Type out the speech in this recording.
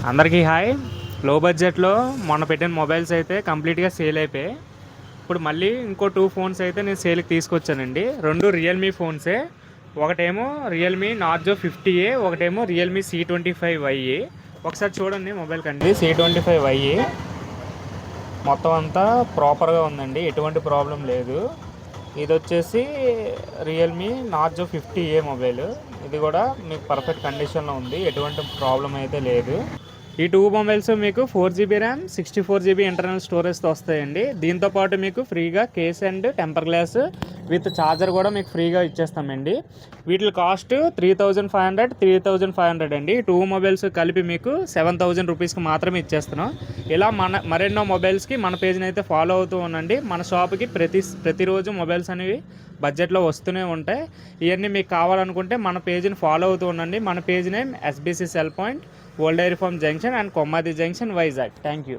అందరికీ హాయ్. లో బడ్జెట్లో మొన్న పెట్టిన మొబైల్స్ అయితే కంప్లీట్గా సేల్ అయిపోయాయి. ఇప్పుడు మళ్ళీ ఇంకో 2 ఫోన్స్ అయితే నేను సేల్కి తీసుకొచ్చానండి. రెండు రియల్మీ ఫోన్సే. ఒకటేమో రియల్మీ నార్జో 50A, ఒకటేమో రియల్మీ C25Y. ఒకసారి చూడండి మొబైల్ కండి. C25Y మొత్తం అంతా ప్రాపర్గా ఉందండి, ఎటువంటి ప్రాబ్లం లేదు. ఇది వచ్చేసి రియల్మీ నార్జో 50A మొబైల్. ఇది కూడా మీకు పర్ఫెక్ట్ కండిషన్లో ఉంది, ఎటువంటి ప్రాబ్లం అయితే లేదు. ఈ 2 మొబైల్స్ మీకు 4GB ర్యామ్, 64GB ఇంటర్నల్ స్టోరేజ్తో వస్తాయండి. దీంతోపాటు మీకు ఫ్రీగా case and temper glass with charger కూడా మీకు ఫ్రీగా ఇచ్చేస్తామండి. వీటి కాస్ట్ 3500 అండి. 2 మొబైల్స్ కలిపి మీకు 7000 రూపీస్కి మాత్రమే ఇచ్చేస్తున్నాం. ఇలా మరెన్నో మొబైల్స్కి మన పేజ్ని అయితే ఫాలో అవుతూ ఉండండి. మన షాప్కి ప్రతిరోజు మొబైల్స్ అనేవి బడ్జెట్లో వస్తూనే ఉంటాయి. ఇవన్నీ మీకు కావాలనుకుంటే మన పేజ్ని ఫాలో అవుతూ ఉండండి. మన page name SBC cell point, old dairy farm junction and Kommadi junction, Vizag. Thank you.